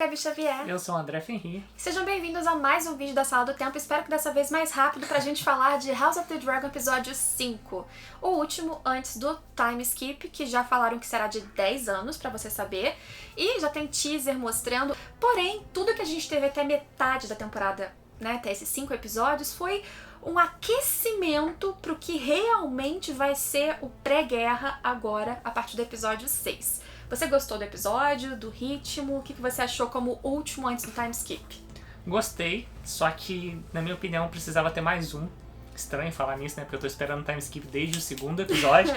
Gabi Xavier. Eu sou o André Fenri. Sejam bem-vindos a mais um vídeo da Sala do Tempo. Espero que dessa vez mais rápido pra gente falar de House of the Dragon episódio 5. O último antes do time skip, que já falaram que será de 10 anos, pra você saber. E já tem teaser mostrando. Porém, tudo que a gente teve até metade da temporada, né, até esses 5 episódios, foi um aquecimento pro que realmente vai ser o pré-guerra agora, a partir do episódio 6. Você gostou do episódio, do ritmo? O que você achou como último antes do time skip? Gostei, só que, na minha opinião, precisava ter mais um. Estranho falar nisso, né? Porque eu tô esperando o time skip desde o segundo episódio.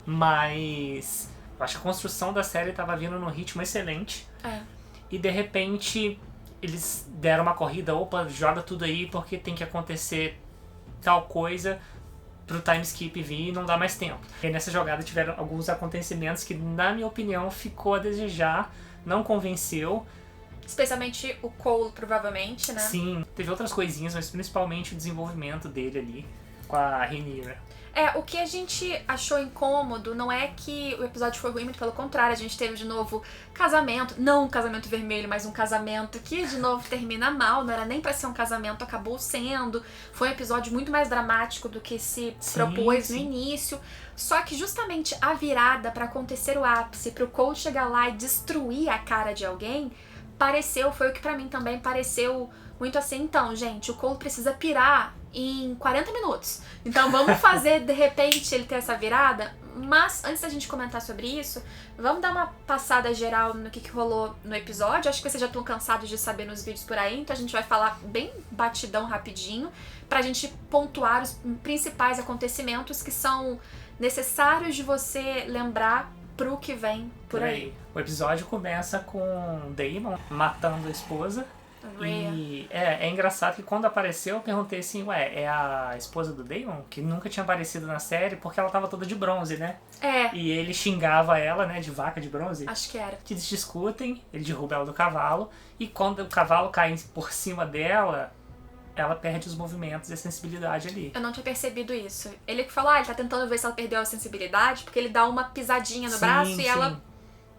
Mas eu acho que a construção da série tava vindo num ritmo excelente. E, de repente, eles deram uma corrida. Opa, joga tudo aí porque tem que acontecer tal coisa pro time skip vir e não dá mais tempo. E nessa jogada tiveram alguns acontecimentos que, na minha opinião, ficou a desejar, não convenceu. Especialmente o Cole, provavelmente, né? Sim, teve outras coisinhas, mas principalmente o desenvolvimento dele ali com a Rhaenyra. O que a gente achou incômodo não é que o episódio foi ruim, muito pelo contrário, a gente teve de novo casamento, não um casamento vermelho, mas um casamento que de novo termina mal, não era nem pra ser um casamento, acabou sendo. Foi um episódio muito mais dramático do que se propôs no início. Só que justamente a virada pra acontecer o ápice, pro Cole chegar lá e destruir a cara de alguém, foi o que pra mim também pareceu muito assim. Então, gente, o Cole precisa pirar em 40 minutos. Então vamos fazer, de repente, ele ter essa virada. Mas, antes da gente comentar sobre isso, vamos dar uma passada geral no que rolou no episódio. Acho que vocês já estão cansados de saber nos vídeos por aí, então a gente vai falar bem batidão, rapidinho, pra gente pontuar os principais acontecimentos que são necessários de você lembrar pro que vem por aí. O episódio começa com Daemon matando a esposa. E é engraçado que quando apareceu eu perguntei assim, é a esposa do Daemon? Que nunca tinha aparecido na série, porque ela tava toda de bronze, né? E ele xingava ela, né, de vaca de bronze. Acho que era. Que eles discutem, ele derruba ela do cavalo, e quando o cavalo cai por cima dela, ela perde os movimentos e a sensibilidade ali. Eu não tinha percebido isso. Ele que falou, ele tá tentando ver se ela perdeu a sensibilidade, porque ele dá uma pisadinha no braço e ela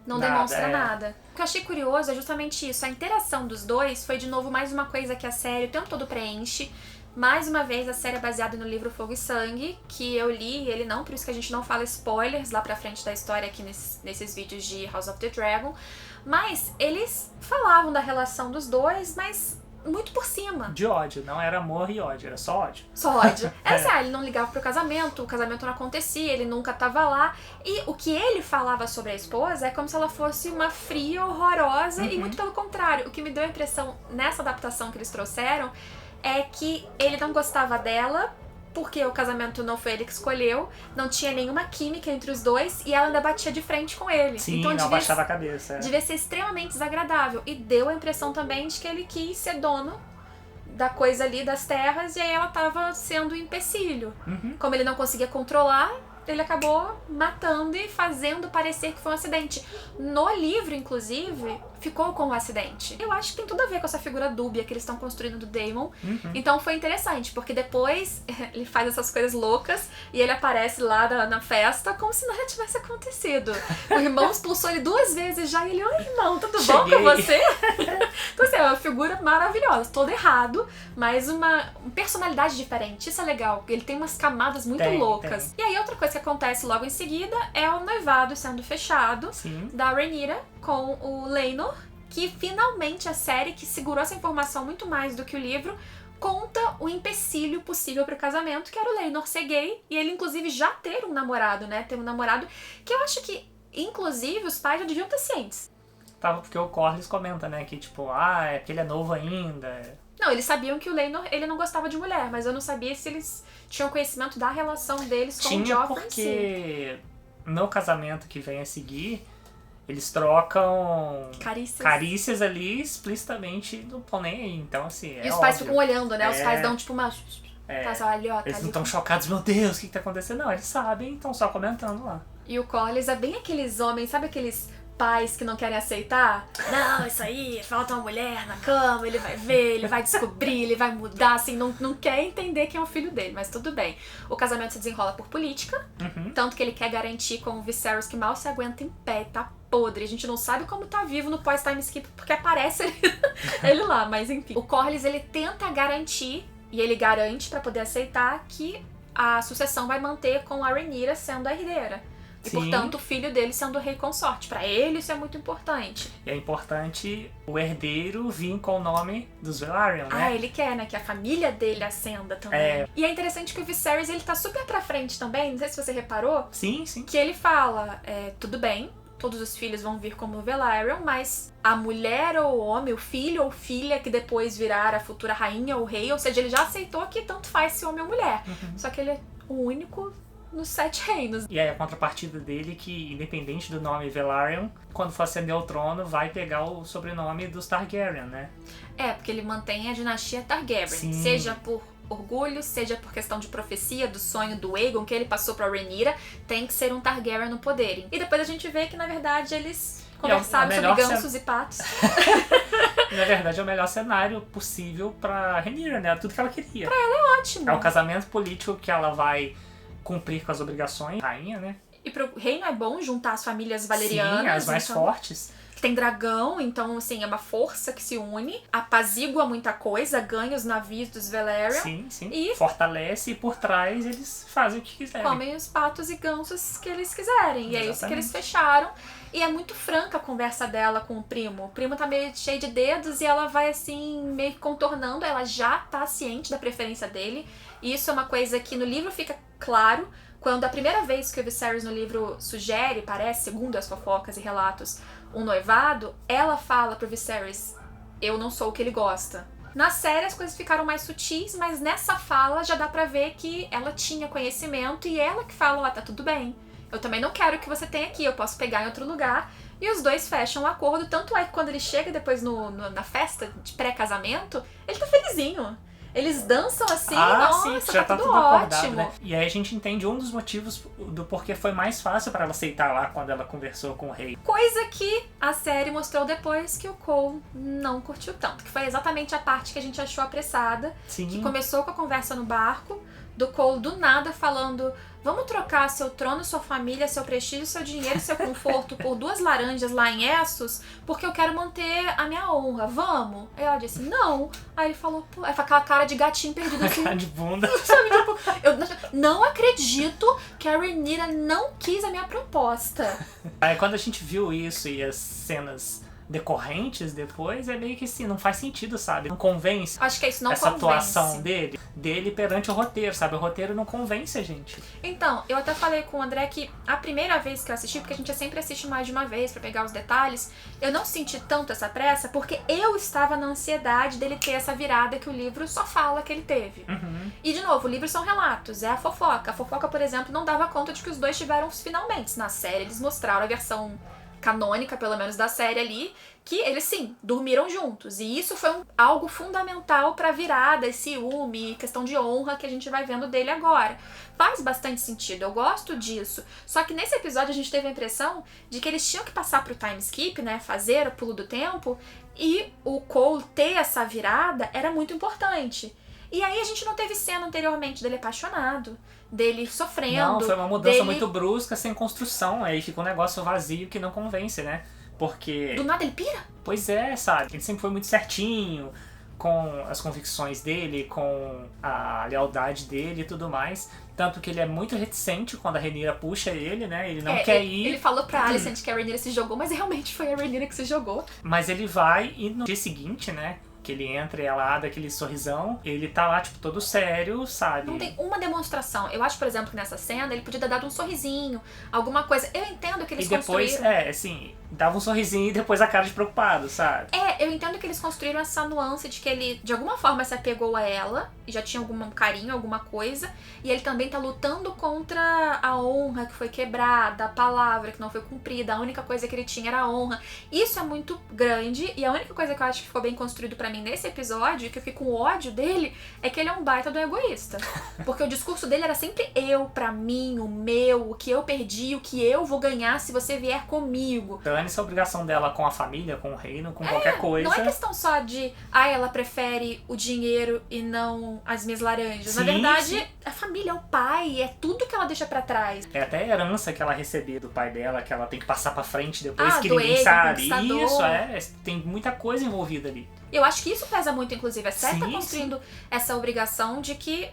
não demonstra nada. O que eu achei curioso é justamente isso. A interação dos dois foi, de novo, mais uma coisa que a série o tempo todo preenche. Mais uma vez, a série é baseada no livro Fogo e Sangue, que eu li e ele não, por isso que a gente não fala spoilers lá pra frente da história aqui nesses vídeos de House of the Dragon. Mas eles falavam da relação dos dois, mas muito por cima. De ódio, não era amor e ódio, era só ódio. Só ódio. Ele não ligava pro casamento, o casamento não acontecia, ele nunca tava lá. E o que ele falava sobre a esposa é como se ela fosse uma fria, horrorosa, e muito pelo contrário. O que me deu a impressão nessa adaptação que eles trouxeram é que ele não gostava dela, porque o casamento não foi ele que escolheu, não tinha nenhuma química entre os dois, e ela ainda batia de frente com ele. Sim, então, não abaixava a cabeça. Devia ser extremamente desagradável. E deu a impressão também de que ele quis ser dono da coisa ali, das terras, e aí ela tava sendo um empecilho. Como ele não conseguia controlar, ele acabou matando e fazendo parecer que foi um acidente. No livro, inclusive, ficou com um acidente. Eu acho que tem tudo a ver com essa figura dúbia que eles estão construindo do Daemon. Então foi interessante, porque depois ele faz essas coisas loucas e ele aparece lá na festa como se nada tivesse acontecido. O irmão expulsou ele 2 vezes já e ele, oi irmão, tudo bom com você? Então assim, é uma figura maravilhosa, todo errado, mas uma personalidade diferente. Isso é legal, ele tem umas camadas muito loucas. E aí outra coisa que acontece logo em seguida é o noivado sendo fechado da Rhaenyra com o Laenor, que finalmente a série, que segurou essa informação muito mais do que o livro, conta o empecilho possível pro casamento, que era o Laenor ser gay, e ele inclusive já ter um namorado, né? Ter um namorado que eu acho que, inclusive, os pais já deviam ter cientes. Porque o Corlys comenta, né, que tipo, é porque ele é novo ainda. Não, eles sabiam que o Laenor, ele não gostava de mulher, mas eu não sabia se eles tinham conhecimento da relação deles com o Joffrey em si. Porque no casamento que vem a seguir, eles trocam carícias ali explicitamente, não estão nem aí. Então, assim, e os pais ficam olhando, né? Os pais dão tipo uma... eles não estão chocados, meu Deus, o que tá acontecendo? Não, eles sabem, estão só comentando lá. E o Corlys é bem aqueles homens, sabe aqueles pais que não querem aceitar? Não, isso aí, falta uma mulher na cama, ele vai ver, ele vai descobrir, ele vai mudar, assim, não quer entender quem é o filho dele, mas tudo bem. O casamento se desenrola por política, tanto que ele quer garantir com o Viserys, que mal se aguenta em pé, tá podre. A gente não sabe como tá vivo no pós-time skip, porque aparece ele lá, mas enfim. O Corlys, ele tenta garantir, e ele garante pra poder aceitar, que a sucessão vai manter com a Rhaenyra sendo a herdeira. E, Sim. portanto, o filho dele sendo o rei consorte. Pra ele, isso é muito importante. E é importante o herdeiro vir com o nome dos Velaryon, né? Ah, ele quer, né? Que a família dele ascenda também. E é interessante que o Viserys, ele tá super pra frente também. Não sei se você reparou. Sim, sim. Que ele fala, tudo bem, todos os filhos vão vir como Velaryon, mas a mulher ou o homem, o filho ou filha que depois virar a futura rainha ou rei, ou seja, ele já aceitou que tanto faz se homem ou mulher. Só que ele é o único nos 7 reinos. E aí a contrapartida dele que, independente do nome Velaryon, quando for ascender ao trono, vai pegar o sobrenome dos Targaryen, né? Porque ele mantém a dinastia Targaryen. Sim. Seja por orgulho, seja por questão de profecia, do sonho do Aegon, que ele passou pra Rhaenyra, tem que ser um Targaryen no poder. E depois a gente vê que, na verdade, eles conversaram sobre gansos e patos. Na verdade, é o melhor cenário possível pra Rhaenyra, né? Tudo que ela queria. Pra ela é ótimo. É o casamento político que ela vai cumprir com as obrigações, rainha, né? E pro reino é bom juntar as famílias valerianas. Sim, as mais fortes. Que tem dragão, então, assim, é uma força que se une, apazigua muita coisa, ganha os navios dos Velaryon. Sim, sim. E fortalece e por trás eles fazem o que quiserem. Comem os patos e gansos que eles quiserem. E é isso que eles fecharam. E é muito franca a conversa dela com o primo. O primo tá meio cheio de dedos e ela vai, assim, meio que contornando. Ela já tá ciente da preferência dele. E isso é uma coisa que no livro fica claro. Quando a primeira vez que o Viserys no livro sugere, parece, segundo as fofocas e relatos, um noivado, ela fala pro Viserys, eu não sou o que ele gosta. Na série as coisas ficaram mais sutis, mas nessa fala já dá pra ver que ela tinha conhecimento e ela que fala, tá tudo bem. Eu também não quero que você tenha aqui, eu posso pegar em outro lugar. E os dois fecham um acordo, tanto é que quando ele chega depois na festa de pré-casamento, ele tá felizinho. Eles dançam assim, nossa, sim, já tá tudo acordado, ótimo. né? E aí a gente entende um dos motivos do porquê foi mais fácil pra ela aceitar lá quando ela conversou com o rei. Coisa que a série mostrou depois que o Cole não curtiu tanto. Que foi exatamente a parte que a gente achou apressada. Sim. Que começou com a conversa no barco, do Cole do nada falando, vamos trocar seu trono, sua família, seu prestígio, seu dinheiro, seu conforto por 2 laranjas lá em Essos, porque eu quero manter a minha honra, vamos? Aí ela disse, não. Aí ele falou, pô, aí foi aquela cara de gatinho perdido assim. Cara de bunda. Sabe, tipo, eu não acredito que a Rhaenyra não quis a minha proposta. Aí quando a gente viu isso e as cenas decorrentes depois, é meio que assim, não faz sentido, sabe? Não convence. Acho que isso não essa convence. atuação dele perante o roteiro, sabe? O roteiro não convence a gente. Então, eu até falei com o André que a primeira vez que eu assisti, porque a gente sempre assiste mais de uma vez pra pegar os detalhes, eu não senti tanto essa pressa porque eu estava na ansiedade dele ter essa virada que o livro só fala que ele teve. E, de novo, o livro são relatos, é a fofoca. A fofoca, por exemplo, não dava conta de que os dois tiveram os finalmente. Na série, eles mostraram a versão canônica, pelo menos da série ali, que eles sim, dormiram juntos. E isso foi algo fundamental pra virada, esse ciúme, questão de honra que a gente vai vendo dele agora. Faz bastante sentido, eu gosto disso. Só que nesse episódio a gente teve a impressão de que eles tinham que passar pro time skip, né, fazer o pulo do tempo, e o Cole ter essa virada era muito importante. E aí a gente não teve cena anteriormente dele apaixonado, dele sofrendo. Não, foi uma mudança muito brusca, sem construção. Aí fica um negócio vazio que não convence, né? Porque... Do nada ele pira? Pois é, sabe? Ele sempre foi muito certinho com as convicções dele, com a lealdade dele e tudo mais. Tanto que ele é muito reticente quando a Rhaenyra puxa ele, né? Ele não quer ir. Ele falou pra Alicent que a Rhaenyra se jogou, mas realmente foi a Rhaenyra que se jogou. Mas ele vai e no dia seguinte, né? Que ele entra e ela dá aquele sorrisão, ele tá lá, tipo, todo sério, sabe? Não tem uma demonstração. Eu acho, por exemplo, que nessa cena ele podia ter dado um sorrisinho, alguma coisa. Eu entendo que eles construíram... E depois, assim, dava um sorrisinho e depois a cara de preocupado, sabe? Eu entendo que eles construíram essa nuance de que ele, de alguma forma, se apegou a ela, e já tinha algum carinho, alguma coisa, e ele também tá lutando contra a honra que foi quebrada, a palavra que não foi cumprida, a única coisa que ele tinha era a honra. Isso é muito grande, e a única coisa que eu acho que ficou bem construído pra mim nesse episódio, que eu fiquei com ódio dele, é que ele é um baita do egoísta. Porque o discurso dele era sempre eu, pra mim, o meu, o que eu perdi, o que eu vou ganhar se você vier comigo. Dane-se a obrigação dela com a família, com o reino, com qualquer coisa. coisa. Não é questão só de, ela prefere o dinheiro e não as minhas laranjas. Sim, Na verdade, sim. a família, é o pai, é tudo que ela deixa pra trás. É até a herança que ela recebeu do pai dela, que ela tem que passar pra frente depois que do ninguém Aegon, sabe. conquistador. Isso, tem muita coisa envolvida ali. Eu acho que isso pesa muito, inclusive. A série tá Sim, construindo essa obrigação de que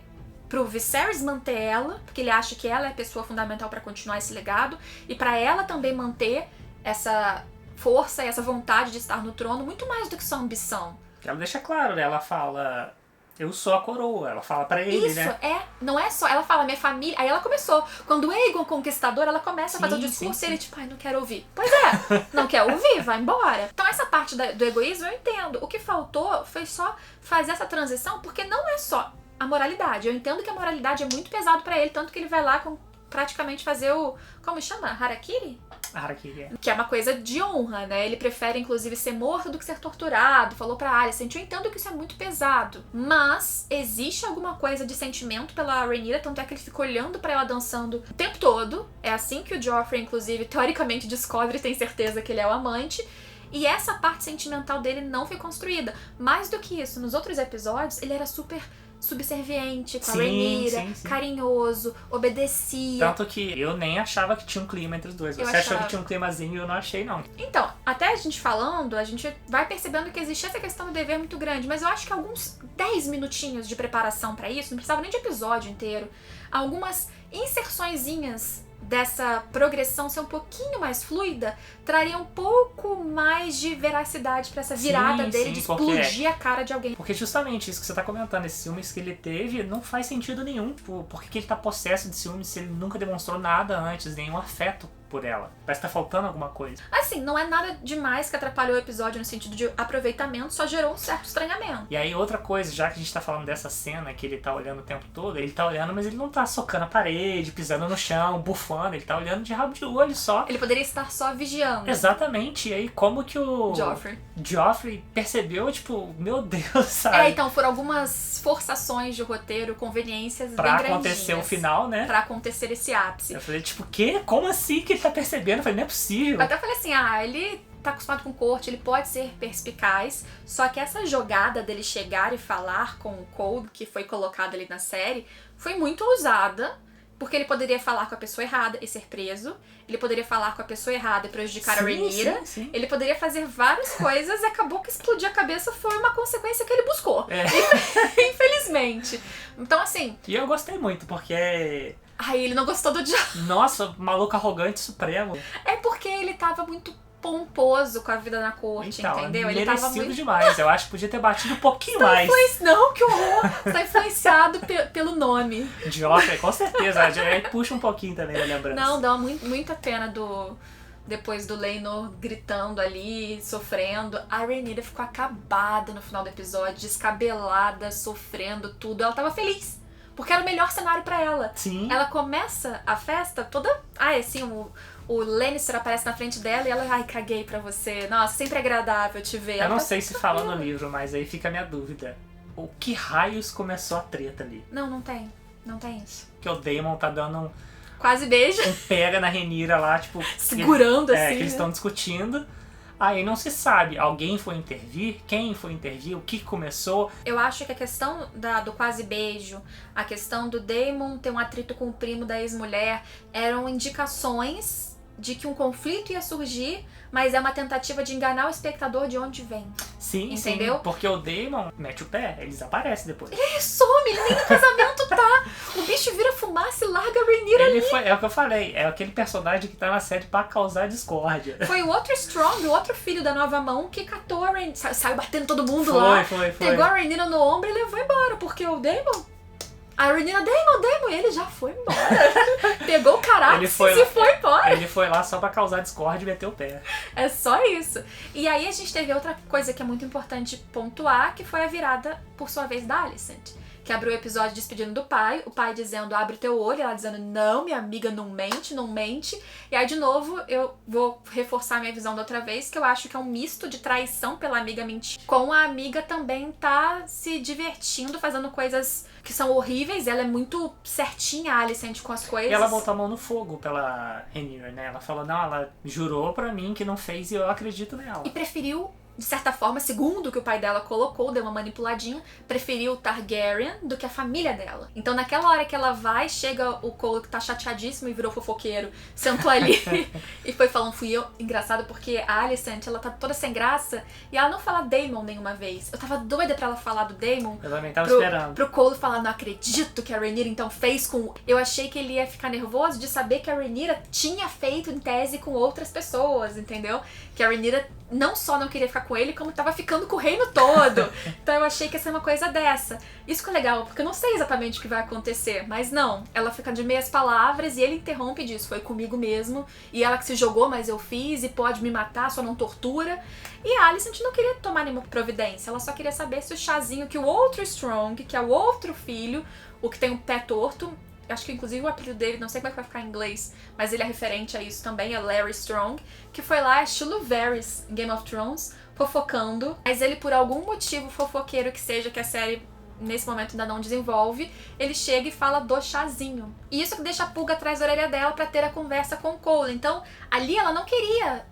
pro Viserys manter ela, porque ele acha que ela é a pessoa fundamental pra continuar esse legado, e pra ela também manter essa força e essa vontade de estar no trono, muito mais do que só ambição. Ela deixa claro, né? Ela fala, eu sou a coroa. Ela fala pra ele, Isso, né? não é só, ela fala, minha família, aí ela começou, quando o Aegon Conquistador, ela começa a fazer o Sim, discurso sim, e ele tipo, não quero ouvir. Pois é, não quer ouvir, vai embora. Então essa parte do egoísmo eu entendo. O que faltou foi só fazer essa transição, porque não é só a moralidade. Eu entendo que a moralidade é muito pesado pra ele, tanto que ele vai lá praticamente fazer o, como chama? Harakiri? Harakiri, é. Que é uma coisa de honra, né? Ele prefere, inclusive, ser morto do que ser torturado. Falou pra Alicent, eu entendo que isso é muito pesado. Mas existe alguma coisa de sentimento pela Rhaenyra, tanto é que ele fica olhando pra ela dançando o tempo todo. É assim que o Joffrey, inclusive, teoricamente descobre e tem certeza que ele é o amante. E essa parte sentimental dele não foi construída. Mais do que isso, nos outros episódios, ele era super subserviente com a Rhaenyra, carinhoso, obedecia. Tanto que eu nem achava que tinha um clima entre os dois. Você achou que tinha um climazinho e eu não achei, não. Então, até a gente falando, a gente vai percebendo que existe essa questão do dever muito grande, mas eu acho que alguns 10 minutinhos de preparação pra isso, não precisava nem de episódio inteiro, algumas inserçõezinhas dessa progressão ser um pouquinho mais fluida, traria um pouco mais de veracidade pra essa virada dele de explodir a cara de alguém. Porque justamente isso que você tá comentando, esses ciúmes que ele teve, não faz sentido nenhum. Tipo, por que ele tá possesso de ciúmes se ele nunca demonstrou nada antes, nenhum afeto por ela? Parece que tá faltando alguma coisa. Assim, não é nada demais que atrapalhou o episódio no sentido de aproveitamento, só gerou um certo estranhamento. E aí outra coisa, já que a gente tá falando dessa cena que ele tá olhando o tempo todo, ele tá olhando, mas ele não tá socando a parede, pisando no chão, bufando, ele tá olhando de rabo de olho só. Ele poderia estar só vigiando. Exatamente, e aí como que o Joffrey percebeu, tipo, meu Deus, sabe? Então foram algumas forçações de roteiro, conveniências pra bem grandinhas. Pra acontecer o final, né? Pra acontecer esse ápice. Eu falei, tipo, quê? Como assim que ele tá percebendo? Eu falei, não é possível. Eu até falei assim, ele tá acostumado com corte, ele pode ser perspicaz, só que essa jogada dele chegar e falar com o Cold, que foi colocado ali na série, foi muito ousada, porque ele poderia falar com a pessoa errada e ser preso, ele poderia falar com a pessoa errada e prejudicar a Rhaenyra, ele poderia fazer várias coisas e acabou que explodir a cabeça foi uma consequência que ele buscou. Infelizmente. Então, assim... E eu gostei muito, porque... ele não gostou do Joffrey. Nossa, maluco arrogante supremo. É porque ele tava muito pomposo com a vida na corte, então, entendeu? Ele tava muito demais. Eu acho que podia ter batido um pouquinho mais. Não, que horror! Você tá influenciado pelo nome. Joffrey, com certeza. Aí puxa um pouquinho também da lembrança. Não, dá muita pena depois do Laenor gritando ali, sofrendo. A Rhaenyra ficou acabada no final do episódio, descabelada, sofrendo tudo. Ela tava feliz. Porque era o melhor cenário pra ela. Sim. Ela começa a festa toda... assim, o Lannister aparece na frente dela e ela... caguei pra você. Nossa, sempre é agradável te ver. Eu não sei se fala no livro, mas aí fica a minha dúvida. O que raios começou a treta ali? Não tem. Não tem isso. Que o Daemon tá dando quase beijo. Pega na Rhaenyra lá, tipo... segurando assim. Que eles estão discutindo. Aí não se sabe, alguém foi intervir? Quem foi intervir? O que começou? Eu acho que a questão do quase beijo, a questão do Daemon ter um atrito com o primo da ex-mulher, eram indicações de que um conflito ia surgir, mas é uma tentativa de enganar o espectador de onde vem. Sim, entendeu? Sim, porque o Daemon mete o pé, ele desaparece depois. Ele some, ele nem no casamento tá. O bicho vira fumaça e larga a Rhaenyra ali. É o que eu falei, é aquele personagem que tá na série pra causar discórdia. Foi o outro Strong, o outro filho da nova mão, que catou a Rhaenyra, saiu batendo todo mundo lá. Foi. Pegou a Rhaenyra no ombro e levou embora, porque o Daemon... A Rhaenyra, Daemon, e ele já foi embora. Pegou o caráter e foi embora. Ele foi lá só pra causar discórdia e meter o pé. É só isso. E aí a gente teve outra coisa que é muito importante pontuar, que foi a virada, por sua vez, da Alicent. Que abriu o episódio despedindo do pai, o pai dizendo, abre o teu olho, ela dizendo, não, minha amiga, não mente. E aí, de novo, eu vou reforçar minha visão da outra vez, que eu acho que é um misto de traição pela amiga mentir, com a amiga também tá se divertindo, fazendo coisas que são horríveis. Ela é muito certinha, a Alicent, com as coisas. E ela botou a mão no fogo pela Rhaenyra, né? Ela falou, não, ela jurou pra mim que não fez e eu acredito nela. E preferiu de certa forma, segundo o que o pai dela colocou, deu uma manipuladinha, preferiu o Targaryen do que a família dela. Então naquela hora que ela vai, chega o Cole que tá chateadíssimo e virou fofoqueiro, sentou ali e foi falando, fui eu. Engraçado porque a Alicent, ela tá toda sem graça e ela não fala Daemon nenhuma vez. Eu tava doida pra ela falar do Daemon. Eu também tava esperando. Pro Cole falar, não acredito que a Rhaenyra então fez com... Eu achei que ele ia ficar nervoso de saber que a Rhaenyra tinha feito em tese com outras pessoas, entendeu? Que a Rhaenyra não só não queria ficar com ele, como tava ficando com o reino todo. Então eu achei que ia ser uma coisa dessa. Isso que é legal, porque eu não sei exatamente o que vai acontecer, mas não. Ela fica de meias palavras e ele interrompe disso. Foi comigo mesmo. E ela que se jogou, mas eu fiz, e pode me matar, só não tortura. E a Alicent não queria tomar nenhuma providência. Ela só queria saber se o chazinho que o outro Strong, que é o outro filho, o que tem um pé torto... Acho que inclusive o apelido dele, não sei como é que vai ficar em inglês, mas ele é referente a isso também, é Larry Strong, que foi lá, estilo Varys em Game of Thrones, fofocando, mas ele por algum motivo fofoqueiro que seja, que a série nesse momento ainda não desenvolve, ele chega e fala do chazinho. E isso que deixa a pulga atrás da orelha dela pra ter a conversa com o Cole. Então, ali ela não queria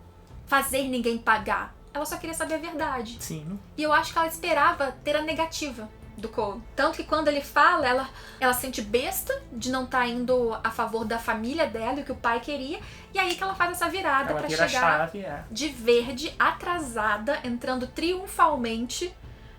fazer ninguém pagar, ela só queria saber a verdade. Sim. E eu acho que ela esperava ter a negativa do Cole. Tanto que quando ele fala, ela sente besta de não estar indo a favor da família dela e o que o pai queria. E aí que ela faz essa virada pra chegar chave, de verde, atrasada, entrando triunfalmente.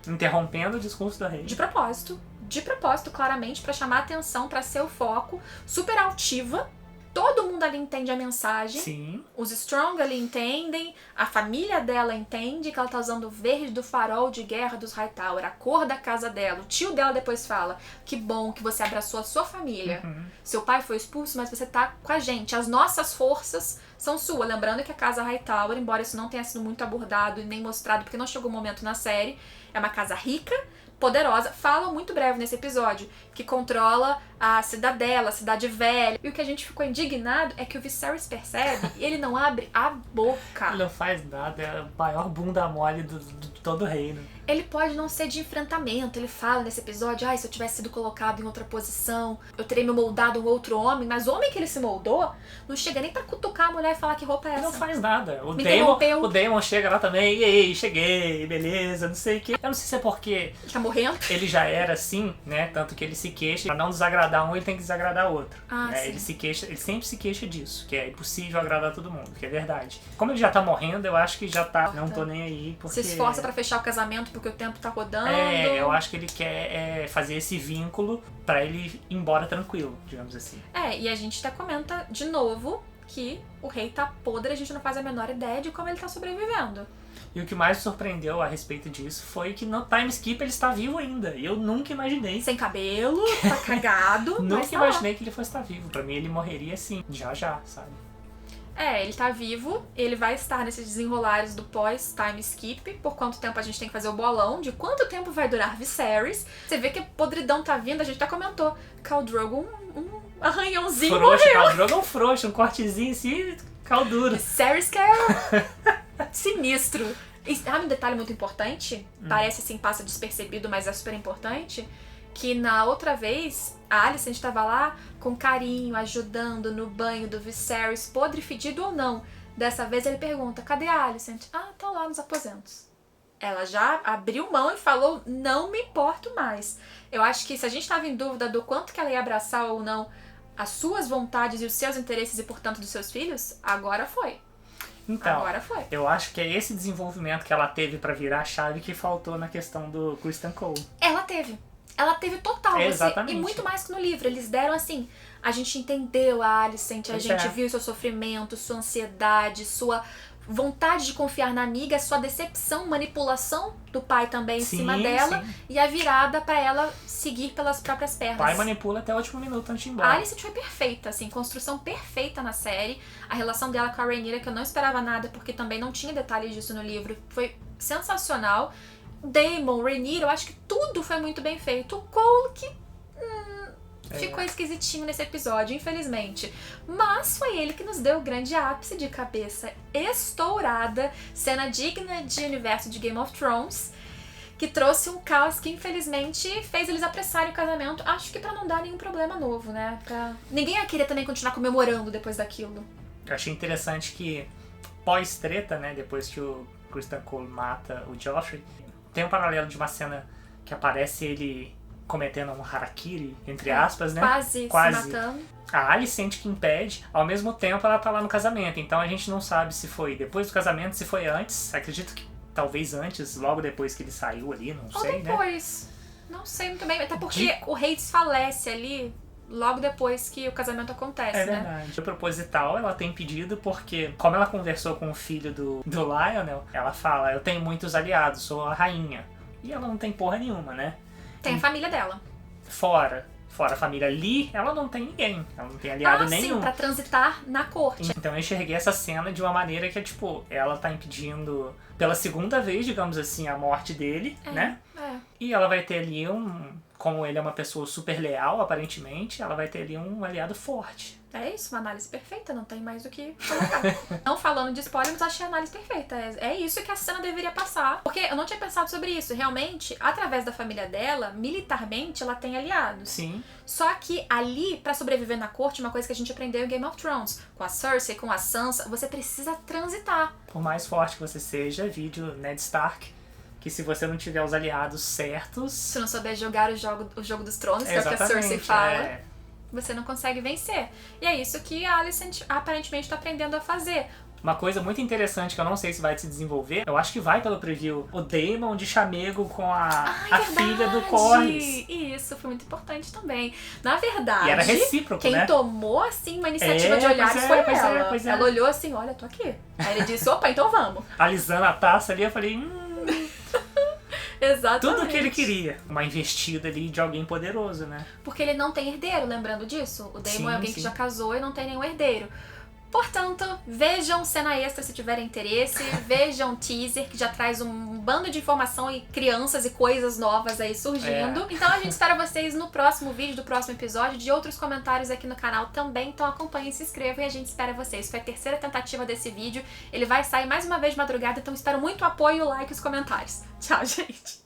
Interrompendo o discurso da rei. De propósito, claramente, pra chamar a atenção, pra ser o foco. Super altiva. Todo mundo ali entende a mensagem. Sim. Os Strong ali entendem, a família dela entende que ela tá usando o verde do farol de guerra dos Hightower, a cor da casa dela. O tio dela depois fala, que bom que você abraçou a sua família. Uhum. Seu pai foi expulso, mas você tá com a gente. As nossas forças são suas. Lembrando que a casa Hightower, embora isso não tenha sido muito abordado e nem mostrado, porque não chegou o momento na série, é uma casa rica, poderosa, fala muito breve nesse episódio, que controla a cidadela, a cidade velha. E o que a gente ficou indignado é que o Viserys percebe e ele não abre a boca. Ele não faz nada, é o maior bunda mole de todo o reino. Ele pode não ser de enfrentamento, ele fala nesse episódio, se eu tivesse sido colocado em outra posição, eu teria me moldado um outro homem, mas o homem que ele se moldou não chega nem pra cutucar a mulher e falar que roupa é essa. Ele não faz nada. O interrompeu. Daemon chega lá também, e aí, cheguei, beleza, não sei o que. Eu não sei se é porque... Ele tá morrendo? Ele já era assim, né, tanto que ele se queixa, pra não desagradar um, ele tem que desagradar outro. Né? Ele sempre se queixa disso, que é impossível agradar todo mundo, que é verdade. Como ele já tá morrendo, eu acho que já tá, não tô nem aí, porque... Se esforça pra fechar o casamento porque o tempo tá rodando. Eu acho que ele quer fazer esse vínculo pra ele ir embora tranquilo, digamos assim. E a gente até comenta de novo que o rei tá podre, a gente não faz a menor ideia de como ele tá sobrevivendo. E o que mais me surpreendeu a respeito disso foi que no time skip ele está vivo ainda. E eu nunca imaginei. Sem cabelo, tá cagado. Nunca imaginei que ele fosse estar vivo. Pra mim ele morreria assim, já, sabe? Ele tá vivo, ele vai estar nesses desenrolares do pós-time skip. Por quanto tempo a gente tem que fazer o bolão, de quanto tempo vai durar Viserys. Você vê que a podridão tá vindo, a gente já comentou. Khal Drogo, um arranhãozinho morreu. Khal Drogo é um frouxo, um cortezinho assim, Khal duro. Viserys que é sinistro. E um detalhe muito importante, parece assim, passa despercebido, mas é super importante, que na outra vez a Alicent estava lá com carinho, ajudando no banho do Viserys, podre, fedido ou não. Dessa vez ele pergunta, cadê a Alicent? Tá lá nos aposentos. Ela já abriu mão e falou, não me importo mais. Eu acho que se a gente estava em dúvida do quanto que ela ia abraçar ou não as suas vontades e os seus interesses e, portanto, dos seus filhos, agora foi. Então, agora foi. Eu acho que é esse desenvolvimento que ela teve pra virar a chave que faltou na questão do Criston Cole. Ela teve total. Exatamente. E muito mais que no livro. Eles deram assim, a gente entendeu a Alicent, a gente viu seu sofrimento, sua ansiedade, sua vontade de confiar na amiga, sua decepção, manipulação do pai também em cima dela, e a virada pra ela seguir pelas próprias pernas. O pai manipula até o último minuto antes de ir embora. A Alicent foi perfeita, assim, construção perfeita na série. A relação dela com a Rhaenyra, que eu não esperava nada, porque também não tinha detalhes disso no livro, foi sensacional. Daemon, Rhaenyra, eu acho que tudo foi muito bem feito. O Cole que ficou esquisitinho nesse episódio, infelizmente. Mas foi ele que nos deu o grande ápice de cabeça estourada, cena digna de universo de Game of Thrones, que trouxe um caos que infelizmente fez eles apressarem o casamento, acho que pra não dar nenhum problema novo, né? Ninguém ia querer também continuar comemorando depois daquilo. Eu achei interessante que pós-treta, né, depois que o Criston Cole mata o Joffrey. Tem um paralelo de uma cena que aparece ele cometendo um harakiri, entre aspas, né? Quase se matando. A Alicent que impede, ao mesmo tempo ela tá lá no casamento, então a gente não sabe se foi depois do casamento, se foi antes. Acredito que talvez antes, logo depois que ele saiu ali, não sei, né? Ou depois. Não sei muito bem, até porque o rei desfalece ali logo depois que o casamento acontece, né? É verdade. De proposital, ela tem pedido porque, como ela conversou com o filho do Lionel, ela fala, eu tenho muitos aliados, sou a rainha. E ela não tem porra nenhuma, né? Tem a família dela. Fora a família Lee, ela não tem ninguém. Ela não tem aliado nenhum. Sim, pra transitar na corte. Então eu enxerguei essa cena de uma maneira que é tipo, ela tá impedindo pela segunda vez, digamos assim, a morte dele, né? E ela vai ter ali como ele é uma pessoa super leal, aparentemente, ela vai ter ali um aliado forte. É isso, uma análise perfeita, não tem mais o que colocar. Não falando de spoiler, mas achei a análise perfeita. É isso que a cena deveria passar. Porque eu não tinha pensado sobre isso. Realmente, através da família dela, militarmente, ela tem aliados. Sim. Só que ali, pra sobreviver na corte, uma coisa que a gente aprendeu em Game of Thrones, com a Cersei, com a Sansa, você precisa transitar. Por mais forte que você seja, vídeo Ned Stark, que se você não tiver os aliados certos... Se não souber jogar o jogo dos tronos, que é o que a Cersei fala... Você não consegue vencer. E é isso que a Alicent aparentemente tá aprendendo a fazer. Uma coisa muito interessante que eu não sei se vai se desenvolver, eu acho que vai pelo preview, o Daemon de chamego com a filha do Corlys. Isso, foi muito importante também. Na verdade, e era recíproco, quem tomou assim uma iniciativa de olhares foi ela. Ela olhou assim, olha, tô aqui. Aí ele disse, opa, então vamos. Alisando a taça ali, eu falei, Exatamente. Tudo o que ele queria. Uma investida ali de alguém poderoso, né? Porque ele não tem herdeiro, lembrando disso? O Daemon é alguém que já casou e não tem nenhum herdeiro. Portanto, vejam cena extra se tiverem interesse, vejam teaser que já traz um bando de informação e crianças e coisas novas aí surgindo. Então a gente espera vocês no próximo vídeo do próximo episódio, de outros comentários aqui no canal também. Então acompanhem, se inscrevam e a gente espera vocês. Foi a terceira tentativa desse vídeo, ele vai sair mais uma vez de madrugada, então espero muito apoio, like e os comentários. Tchau, gente!